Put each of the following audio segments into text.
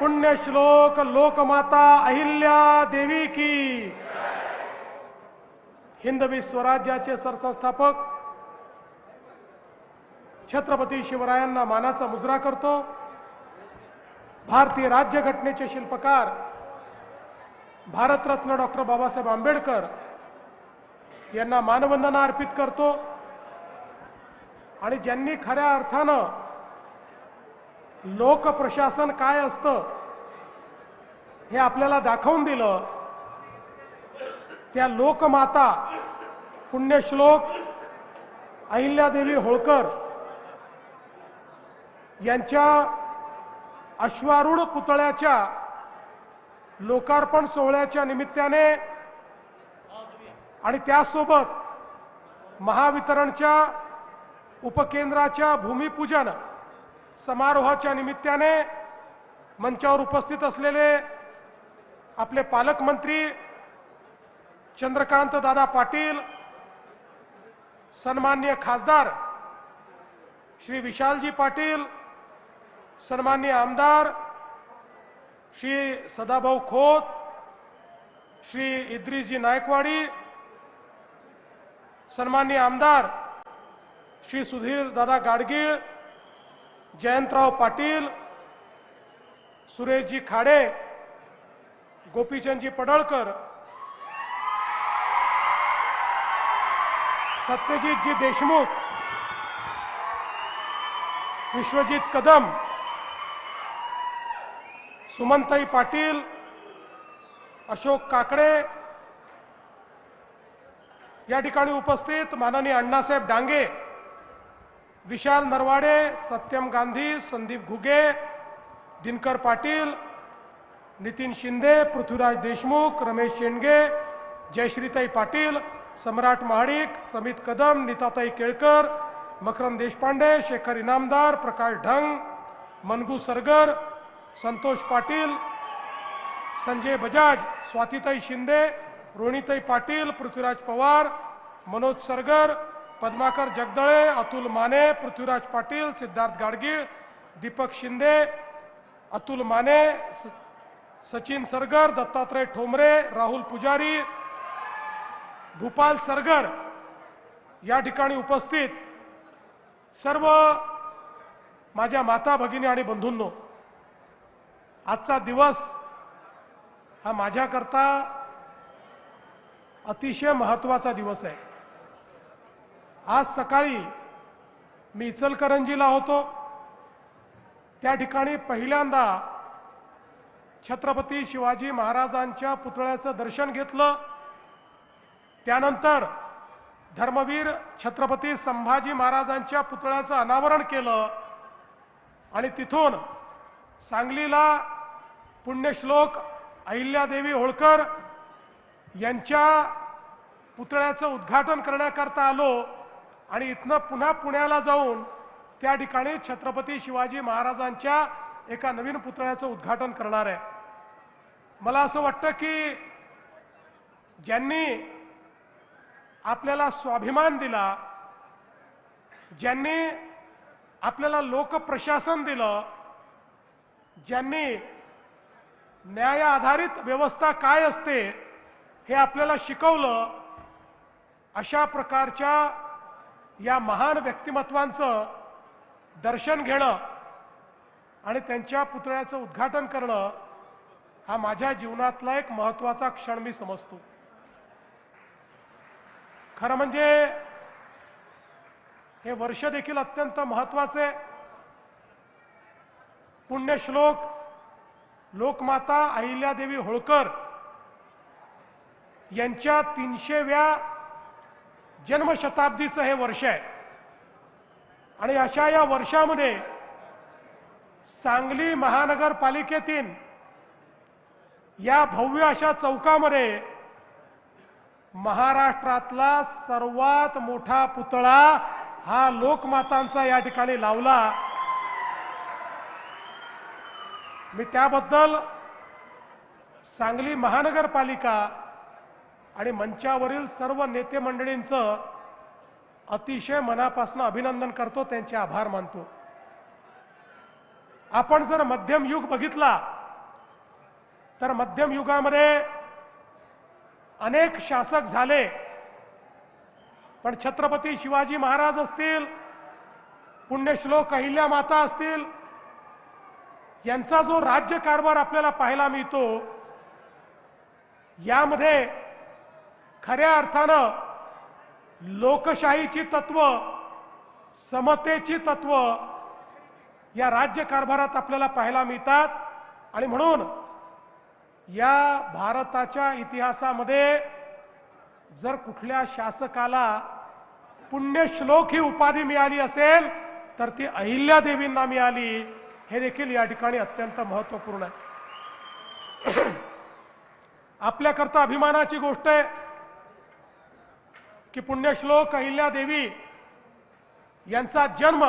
पुण्यश्लोक लोकमाता अहिल्या देवी की। हिंदवी स्वराज्याचे सरसंस्थापक छत्रपती शिवरायांना मानाचा मुजरा करतो। भारतीय राज्यघटनेचे शिल्पकार भारतरत्न डॉक्टर बाबासाहेब आंबेडकर यांना मानवंदना अर्पित करतो। आणि ज्यांनी खऱ्या अर्थानं लोकप्रशासन काय असतं हे आपल्याला दाखवून दिलं, त्या लोकमाता पुण्यश्लोक अहिल्यादेवी होळकर यांच्या अश्वारूढ पुतळ्याच्या लोकार्पण सोहळ्याच्या निमित्ताने आणि त्यासोबत महावितरणच्या उपकेंद्राच्या भूमिपूजन समारोहाच्या निमित्ताने मंचावर उपस्थित असलेले आपले पालकमंत्री चंद्रकांत दादा पाटील, सन्माननीय खासदार श्री विशालजी पाटील, सन्माननीय आमदार श्री सदाभाऊ खोत, श्री इद्रिसजी नायकवाडी, सन्माननीय आमदार श्री सुधीर दादा गाडगीळ, जयंतराव पाटील, सुरेशजी खाडे, गोपीचंदजी पडळकर, सत्यजितजी देशमुख, विश्वजित कदम, सुमनताई पाटील, अशोक काकडे, या ठिकाणी उपस्थित माननीय अण्णासाहेब डांगे, विशाल नरवाडे, सत्यम गांधी, संदीप घुगे, दिनकर पाटील, नितीन शिंदे, पृथ्वीराज देशमुख, रमेश शेंडगे, जयश्रीताई पाटील, सम्राट महाडिक, समित कदम, नीताताई केळकर, मकरंद देशपांडे, शेखर इनामदार, प्रकाश ढंग, मनगू सरगर, संतोष पाटील, संजय बजाज, स्वातीताई शिंदे, रोहिणीताई पाटील, पृथ्वीराज पवार, मनोज सरगर, पद्माकर जगदळे, अतुल माने, पृथ्वीराज पाटील, सिद्धार्थ गाडगीळ, दीपक शिंदे, अतुल माने, सचिन सरगर, दत्तात्रय ठोंबरे, राहुल पुजारी, भूपाल सरगर, या ठिकाणी उपस्थित सर्व माझ्या माता भगिनी आणि बंधूंनो, आजचा दिवस हा माझ्याकरता अतिशय महत्त्वाचा दिवस आहे। आज सकाळी मी इचलकरंजीला होतो, त्या ठिकाणी पहिल्यांदा छत्रपती शिवाजी महाराजांच्या पुतळ्याचं दर्शन घेतलं। त्यानंतर धर्मवीर छत्रपती संभाजी महाराजांच्या पुतळ्याचं अनावरण केलं आणि तिथून सांगलीला पुण्यश्लोक अहिल्यादेवी होळकर यांच्या पुतळ्याचं उद्घाटन करण्याकरता आलो आणि इथनं पुन्हा पुण्याला जाऊन त्या ठिकाणी छत्रपती शिवाजी महाराजांच्या एका नवीन पुतळ्याचं उद्घाटन करणार आहे। मला असं वाटतं की ज्यांनी आपल्याला स्वाभिमान दिला, ज्यांनी आपल्याला लोकप्रशासन दिलं, ज्यांनी न्याय आधारित व्यवस्था काय असते हे आपल्याला शिकवलं, अशा प्रकारच्या या महान व्यक्तिमत्वांचं दर्शन घेणं आणि त्यांच्या पुतळ्याचं उद्घाटन करणं हा माझ्या जीवनातला एक महत्त्वाचा क्षण मी समजतो। खरं म्हणजे हे वर्ष देखील अत्यंत महत्त्वाचे। पुण्यश्लोक लोकमाता अहिल्यादेवी होळकर यांच्या 300व्या जन्मशताब्दीचं हे वर्ष आहे आणि अशा या वर्षामध्ये सांगली महानगरपालिकेतील या भव्य अशा चौकामध्ये महाराष्ट्रातला सर्वात मोठा पुतळा हा लोकमातांचा या ठिकाणी लावला। मी त्याबद्दल सांगली महानगरपालिका आणि मंचावरील सर्व नेते मंडळींचं अतिशय मनापासून अभिनंदन करतो, त्यांचे आभार मानतो। आपण जर मध्यम युग बघितला तर मध्यम युगामध्ये अनेक शासक झाले, पण छत्रपती शिवाजी महाराज असतील, पुण्यश्लोक अहिल्या माता असतील, यांचा जो राज्यकारभार आपल्याला पाहायला मिळतो, यामध्ये खऱ्या अर्थानं लोकशाहीची तत्व, समतेची तत्व या राज्यकारभारात आपल्याला पाहायला मिळतात. आणि म्हणून या भारताच्या इतिहासामध्ये जर कुठल्या शासकाला पुण्यश्लोक ही उपाधी मिळाली असेल तर ती अहिल्यादेवींना मिळाली, हे देखील या ठिकाणी अत्यंत महत्त्वपूर्ण आहे. आपल्याकरता अभिमानाची गोष्ट आहे की पुण्यश्लोक अहिल्यादेवी यांचा जन्म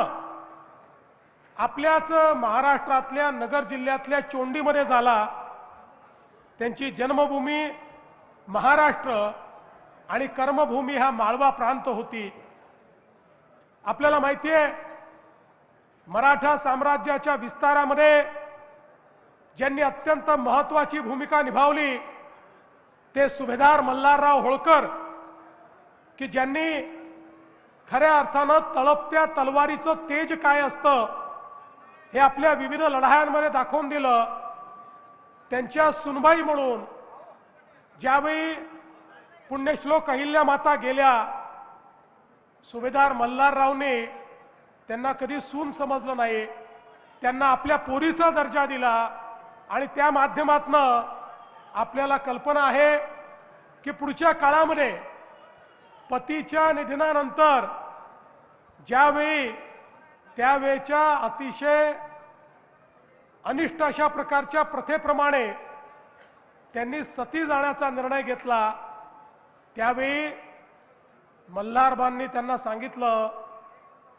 आपल्याच महाराष्ट्रातल्या नगर जिल्ह्यातल्या चोंडीमध्ये झाला. त्यांची जन्मभूमी महाराष्ट्र आणि कर्मभूमी हा माळवा प्रांत होती. आपल्याला माहिती आहे, मराठा साम्राज्याच्या विस्तारामध्ये ज्यांनी अत्यंत महत्त्वाची भूमिका निभावली ते सुभेदार मल्हारराव होळकर, की ज्यांनी खऱ्या अर्थानं तळपत्या तलवारीचं तेज काय असतं हे आपल्या विविध लढायांमध्ये दाखवून दिलं. त्यांच्या सुनबाई म्हणून ज्यावेळी पुण्यश्लोक अहिल्या माता गेल्या, सुभेदार मल्हाररावने त्यांना कधी सून समजलं नाही, त्यांना आपल्या पोरीचा दर्जा दिला. आणि त्या माध्यमातनं आपल्याला कल्पना आहे की पुढच्या काळामध्ये पतीच्या निधनानंतर ज्यावेळी त्यावेळच्या अतिशय अनिष्ट अशा प्रकारच्या प्रथेप्रमाणे त्यांनी सती जाण्याचा निर्णय घेतला, त्यावेळी मल्हारबांनी त्यांना सांगितलं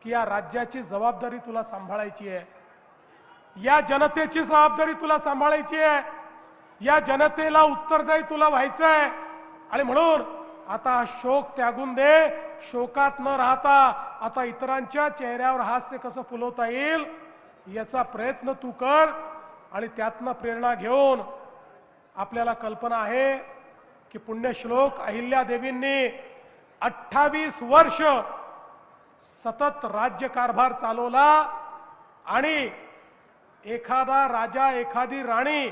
की या राज्याची जबाबदारी तुला सांभाळायची आहे, या जनतेची जबाबदारी तुला सांभाळायची आहे, या जनतेला उत्तरदायी तुला व्हायचं आहे. आणि म्हणून आता शोक त्यागून दे, शोकात न राहता आता इतरांच्या चेहऱ्यावर हास्य कसं फुलवता येईल याचा प्रयत्न तू कर. आणि त्यातनं प्रेरणा घेऊन आपल्याला कल्पना आहे की पुण्यश्लोक अहिल्यादेवींनी 28 वर्ष सतत राज्यकारभार चालवला. आणि एखादा राजा एखादी राणी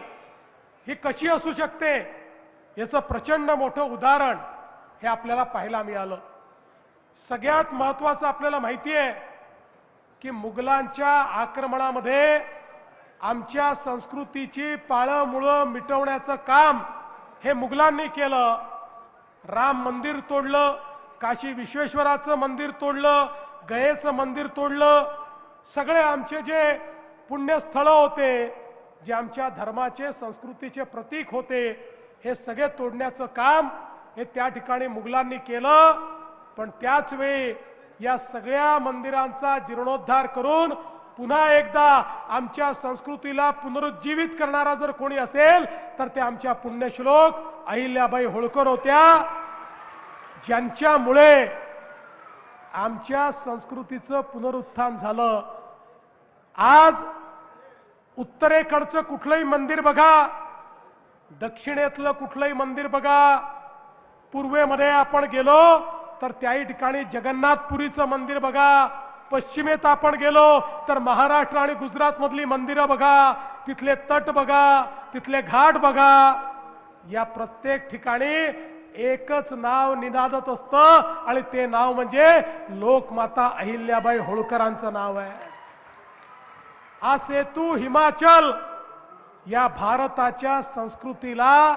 ही कशी असू शकते याचं प्रचंड मोठं उदाहरण हे आपल्याला पाहायला मिळालं. सगळ्यात महत्त्वाचं आपल्याला माहिती आहे की मुघलांच्या आक्रमणामध्ये आमच्या संस्कृतीची पाळंमुळं मिटवण्याचं काम हे मुघलांनी केलं. राम मंदिर तोडलं, काशी विश्वेश्वराचं मंदिर तोडलं, गयेचं मंदिर तोडलं. सगळे आमचे जे पुण्यस्थळं होते, जे आमच्या धर्माचे संस्कृतीचे प्रतीक होते, हे सगळे तोडण्याचं काम हे त्या ठिकाणी मुघलांनी केलं. पण त्याच वेळी या सगळ्या मंदिरांचा जीर्णोद्धार करून पुन्हा एकदा आमच्या संस्कृतीला पुनरुज्जीवित करणारा जर कोणी असेल तर ते आमच्या पुण्यश्लोक अहिल्याबाई होळकर होत्या, ज्यांच्यामुळे आमच्या संस्कृतीचं पुनरुत्थान झालं. आज उत्तरेकडचं कुठलंही मंदिर बघा, दक्षिणेतलं कुठलंही मंदिर बघा, पूर्वेमध्ये आपण गेलो तर त्याही ठिकाणी जगन्नाथपुरीचं मंदिर बघा, पश्चिमेत आपण गेलो तर महाराष्ट्र आणि गुजरात मधली मंदिरं बघा, तिथले तट बघा, तिथले घाट बघा. या प्रत्येक ठिकाणी एकच नाव निनादत असतं आणि ते नाव म्हणजे लोकमाता अहिल्याबाई होळकरांचं नाव आहे. हा सेतू हिमाचल या भारताच्या संस्कृतीला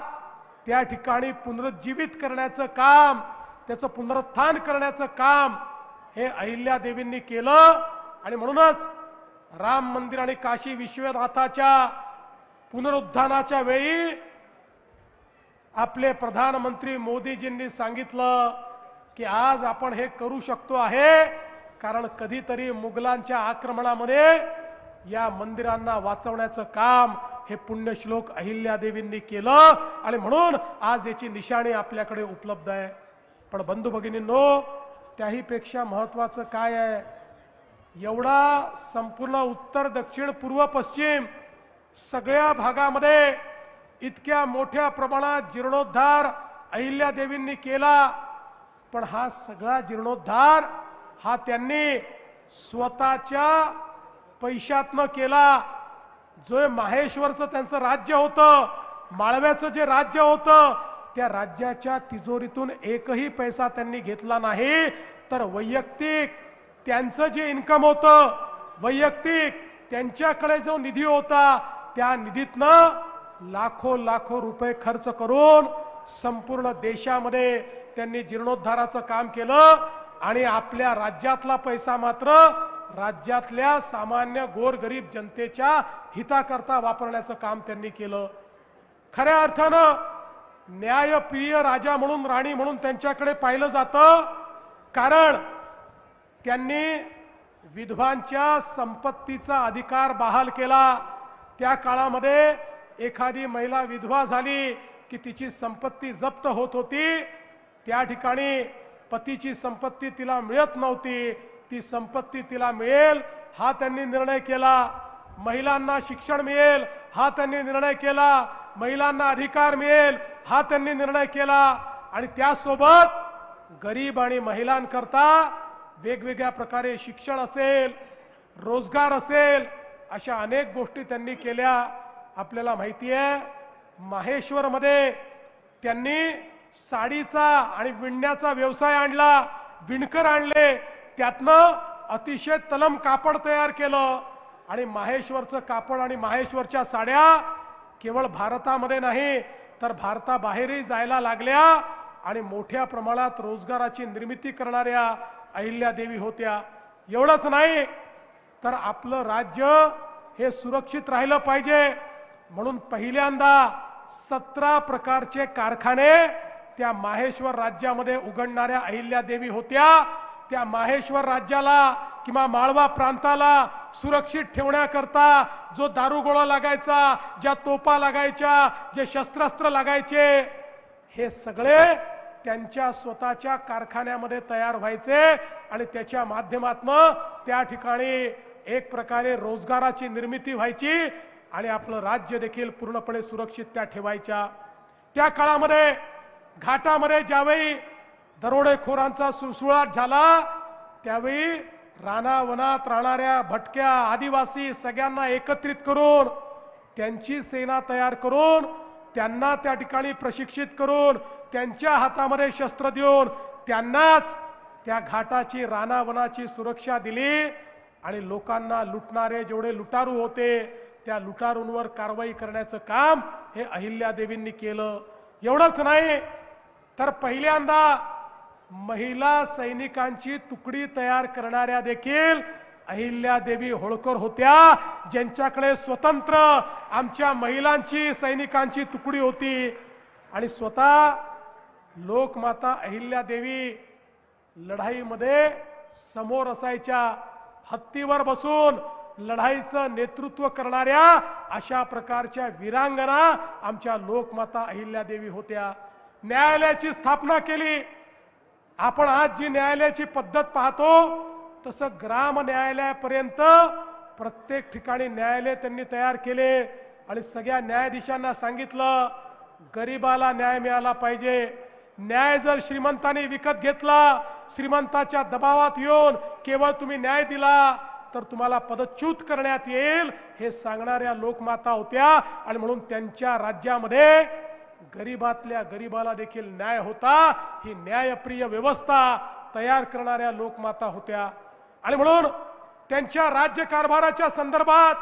त्या ठिकाणी पुनरुज्जीवित करण्याचं काम, त्याचं पुनरुत्थान करण्याचं काम हे अहिल्यादेवींनी केलं. आणि म्हणूनच राम मंदिर आणि काशी विश्वनाथाच्या पुनरुत्थानाच्या वेळी आपले प्रधानमंत्री मोदीजींनी सांगितलं की आज आपण हे करू शकतो आहे कारण कधीतरी मुघलांच्या आक्रमणामध्ये या मंदिरांना वाचवण्याचं काम हे पुण्यश्लोक अहिल्यादेवींनी केलं. आणि म्हणून आज याची निशाणी आपल्याकडे उपलब्ध आहे. पण बंधू भगिनींनो, त्याही पेक्षा महत्त्वाचं काय आहे, एवढा संपूर्ण उत्तर दक्षिण पूर्व पश्चिम सगळ्या भागामध्ये इतक्या मोठ्या प्रमाणात जीर्णोद्धार अहिल्यादेवींनी केला, पण हा सगळा जीर्णोद्धार हा त्यांनी स्वतःच्या पैशातनं केला। जो माहेश्वरचं त्यांचं राज्य होतं, माळव्याचं जे राज्य होतं, त्या राज्याच्या तिजोरीतून एकही पैसा त्यांनी घेतला नाही, तर वैयक्तिक त्यांचं जे इन्कम होतं, वैयक्तिक त्यांच्याकडे जो निधी होता, त्या निधीतनं लाखो लाखो रुपये खर्च करून संपूर्ण देशामध्ये त्यांनी जीर्णोद्धाराचं काम केलं आणि आपल्या राज्यातला पैसा मात्र राज्यातल्या सामान्य गोरगरीब जनतेच्या हिताकरता वापरण्याचं काम त्यांनी केलं। खऱ्या अर्थानं न्यायप्रिय राजा म्हणून, राणी म्हणून त्यांच्याकडे पाहिलं जातं, कारण त्यांनी विधवांच्या संपत्तीचा अधिकार बहाल केला। त्या काळामध्ये एखादी महिला विधवा झाली की तिची संपत्ती जप्त होत होती, त्या ठिकाणी पतीची संपत्ती तिला मिळत नव्हती, ती संपत्ती तिला मिळेल हा त्यांनी निर्णय केला। महिलांना शिक्षण मिळेल हा त्यांनी निर्णय केला, महिलांना अधिकार मिळेल हा त्यांनी निर्णय केला आणि त्यासोबत गरीब आणि महिलांकरता वेगवेगळ्या प्रकारे शिक्षण असेल, रोजगार असेल, अशा अनेक गोष्टी त्यांनी केल्या। आपल्याला माहिती आहे माहेश्वरमध्ये त्यांनी साडीचा आणि विणण्याचा व्यवसाय आणला, विणकर आणले, त्यातनं अतिशय तलम कापड तयार केलं आणि माहेश्वरचं कापड आणि माहेश्वरच्या साड्या केवळ भारतामध्ये नाही तर भारताबाहेरही जायला लागल्या आणि मोठ्या प्रमाणात रोजगाराची निर्मिती करणाऱ्या अहिल्यादेवी होत्या। एवढंच नाही तर आपलं राज्य हे सुरक्षित राहिलं पाहिजे म्हणून पहिल्यांदा 17 प्रकारचे कारखाने त्या माहेश्वर राज्यामध्ये उघडणाऱ्या अहिल्यादेवी होत्या। त्या माहेश्वर राज्याला किंवा माळवा प्रांताला सुरक्षित ठेवण्याकरता जो दारुगोळा लागायचा, ज्या तोफा लागायच्या, जे शस्त्रास्त्र लागायचे, हे सगळे त्यांच्या स्वतःच्या कारखान्यामध्ये तयार व्हायचे आणि त्याच्या माध्यमातून त्या ठिकाणी एक प्रकारे रोजगाराची निर्मिती व्हायची आणि आपलं राज्य देखील पूर्णपणे सुरक्षित त्या ठेवायच्या। त्या काळामध्ये घाटामध्ये ज्यावेळी दरोडेखोरांचा सुळसुळाट झाला, त्यावेळी रानावनात राहणाऱ्या भटक्या आदिवासी सगळ्यांना एकत्रित करून त्यांची सेना तयार करून त्यांना त्या ठिकाणी प्रशिक्षित करून त्यांच्या हातामध्ये शस्त्र देऊन त्यांनाच त्या घाटाची रानावनाची सुरक्षा दिली आणि लोकांना लुटणारे जेवढे लुटारू होते त्या लुटारूंवर कारवाई करण्याचं काम हे अहिल्यादेवींनी केलं। एवढंच नाही तर पहिल्यांदा महिला सैनिकांची तुकडी तयार करणाऱ्या देखील अहिल्यादेवी होळकर होत्या, ज्यांच्याकडे स्वतंत्र आमच्या महिलांची सैनिकांची तुकडी होती आणि स्वतः लोकमाता अहिल्यादेवी लढाईमध्ये समोर असायच्या, हत्तीवर बसून लढाईचं नेतृत्व करणाऱ्या अशा प्रकारच्या वीरांगना आमच्या लोकमाता अहिल्यादेवी होत्या। न्यायालयाची स्थापना केली। आपण आज जी न्यायालयाची पद्धत पाहतो तसं ग्राम न्यायालयापर्यंत प्रत्येक ठिकाणी न्यायालय त्यांनी तयार केले आणि सगळ्या न्यायाधीशांना सांगितलं गरिबाला न्याय मिळाला पाहिजे। न्याय जर श्रीमंतांनी विकत घेतला, श्रीमंताच्या दबावात येऊन केवळ तुम्ही न्याय दिला तर तुम्हाला पदच्युत करण्यात येईल, हे सांगणाऱ्या लोकमाता होत्या आणि म्हणून त्यांच्या राज्यामध्ये गरीबातल्या गरीबाला देखील न्याय होता। ही न्यायप्रिय व्यवस्था तयार करणाऱ्या लोकमाता होत्या आणि म्हणून त्यांच्या राज्यकारभाराच्या संदर्भात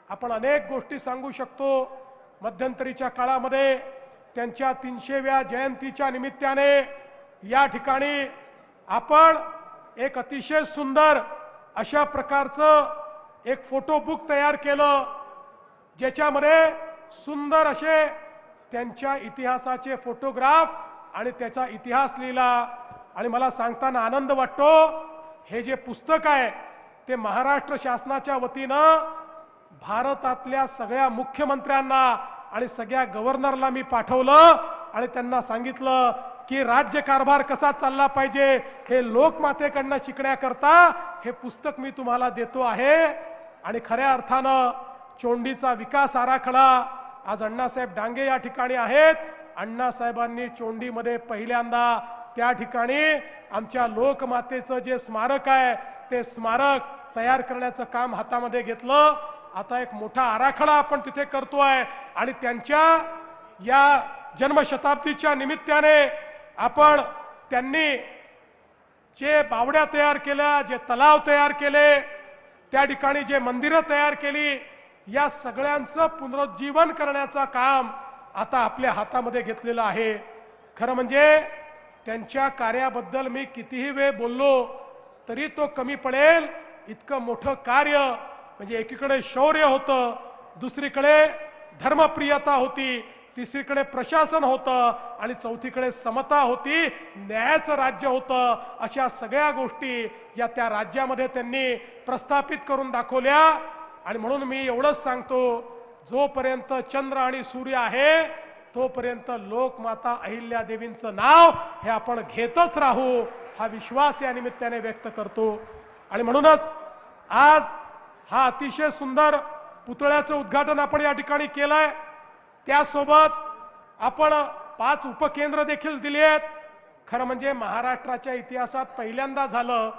आपण अनेक गोष्टी सांगू शकतो। मध्यंतरीच्या काळामध्ये त्यांच्या 300व्या जयंतीच्या निमित्ताने या ठिकाणी आपण एक अतिशय सुंदर अशा प्रकारचं एक फोटो बुक तयार केलं, ज्याच्यामध्ये सुंदर असे त्यांच्या इतिहासाचे फोटोग्राफ आणि त्याचा इतिहास लिहिला आणि मला सांगताना आनंद वाटतो हे जे पुस्तक आहे ते महाराष्ट्र शासनाच्या वतीनं भारतातल्या सगळ्या मुख्यमंत्र्यांना आणि सगळ्या गव्हर्नरला मी पाठवलं आणि त्यांना सांगितलं की राज्यकारभार कसा चालला पाहिजे हे लोकमातेकडनं शिकण्याकरता हे पुस्तक मी तुम्हाला देतो आहे। आणि खऱ्या अर्थानं चोंडीचा विकास आराखडा, आज अण्णासाहेब डांगे या ठिकाणी आहेत. अण्णासाहेबांनी चोंडीमध्ये पहिल्यांदा त्या ठिकाणी आमच्या लोकमातेचं जे स्मारक आहे ते स्मारक तयार करण्याचं काम हातामध्ये घेतलं. आता एक मोठा आराखडा आपण तिथे करतोय आणि त्यांच्या या जन्मशताब्दीच्या निमित्ताने आपण त्यांनी जे बावड्या तयार केल्या, जे तलाव तयार केले, त्या ठिकाणी जे मंदिरं तयार केली, या सगळ्यांचं पुनरुज्जीवन करण्याचं काम आता आपल्या हातामध्ये घेतलेलं आहे. खरं म्हणजे त्यांच्या कार्याबद्दल मी कितीही वेळ बोललो तरी तो कमी पडेल. इतकं मोठं कार्य म्हणजे एकीकडे शौर्य होतं, दुसरीकडे धर्मप्रियता होती, तिसरीकडे प्रशासन होतं आणि चौथीकडे समता होती, न्यायाचं राज्य होतं. अशा सगळ्या गोष्टी या त्या राज्यामध्ये त्यांनी प्रस्थापित करून दाखवल्या. आणि म्हणून मी एवढंच सांगतो, जोपर्यंत चंद्र आणि सूर्य आहे तोपर्यंत लोकमाता अहिल्या देवींचं नाव हे आपण घेतच राहू, हा विश्वास या निमित्ताने व्यक्त करतो. आणि म्हणूनच आज हा अतिशय सुंदर पुतळ्याचं उद्घाटन आपण या ठिकाणी केलंय. त्यासोबत आपण 5 उपकेंद्र देखील दिली आहेत. खरं म्हणजे महाराष्ट्राच्या इतिहासात पहिल्यांदा झालं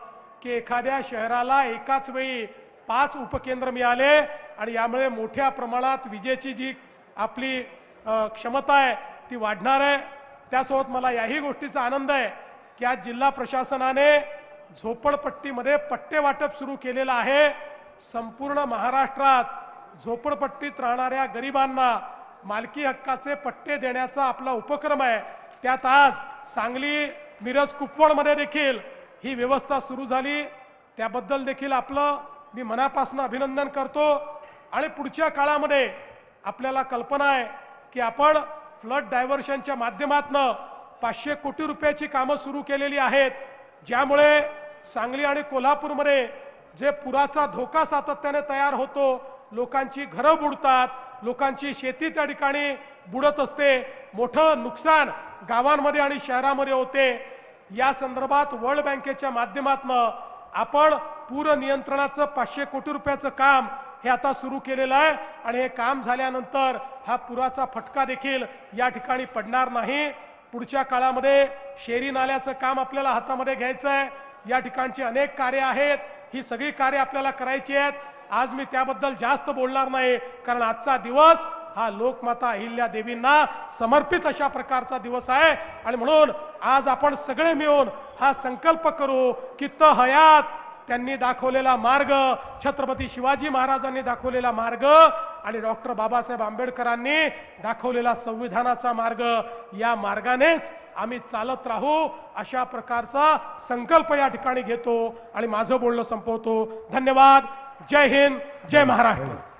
की एखाद्या शहराला एकाच वेळी 5 उपकेंद्र मिळाले आणि यामुळे मोठ्या प्रमाणात विजेची जी आपली क्षमता आहे ती वाढणार आहे. त्यासोबत मला याही गोष्टीचा आनंद आहे की आज जिल्हा प्रशासनाने झोपडपट्टीमध्ये पट्टे वाटप सुरू केलेलं आहे. संपूर्ण महाराष्ट्रात झोपडपट्टीत राहणाऱ्या गरिबांना मालकी हक्काचे पट्टे देण्याचा आपला उपक्रम आहे. त्यात आज सांगली, मिरज, कुपवाडमध्ये देखील ही व्यवस्था सुरू झाली. त्याबद्दल देखील आपलं मी मनापासून अभिनंदन करतो. आणि पुढच्या काळामध्ये आपल्याला कल्पना आहे की आपण फ्लड डायव्हर्शनच्या माध्यमातून 500 कोटी रुपयाची कामं सुरू केलेली आहेत, ज्यामुळे सांगली आणि कोल्हापूरमध्ये जे पुराचा धोका सातत्याने तयार होतो, लोकांची घरं बुडतात, लोकांची शेती त्या ठिकाणी बुडत असते, मोठं नुकसान गावांमध्ये आणि शहरामध्ये होते. या संदर्भात वर्ल्ड बँकेच्या माध्यमातून आपण पूर नियंत्रणाचं 500 कोटी रुपयाचं काम हे आता सुरू केलेलं आहे. आणि हे काम झाल्यानंतर हा पुराचा फटका देखील या ठिकाणी पडणार नाही. पुढच्या काळामध्ये शेरी नाल्याचं काम आपल्याला हातामध्ये घ्यायचं आहे. या ठिकाणची अनेक कार्य आहेत, ही सगळी कार्य आपल्याला करायची आहेत. आज मी त्याबद्दल जास्त बोलणार नाही, कारण आजचा दिवस हा लोकमाता अहिल्या देवींना समर्पित अशा प्रकारचा दिवस आहे. आणि म्हणून आज आपण सगळे मिळून हा संकल्प करू की हयात त्यांनी दाखवलेला मार्ग, छत्रपती शिवाजी महाराजांनी दाखवलेला मार्ग आणि डॉक्टर बाबासाहेब आंबेडकरांनी दाखवलेला संविधानाचा मार्ग, या मार्गानेच आम्ही चालत राहू, अशा प्रकारचा संकल्प या ठिकाणी घेतो आणि माझं बोलणं संपवतो. धन्यवाद. जय हिंद, जय महाराष्ट्र.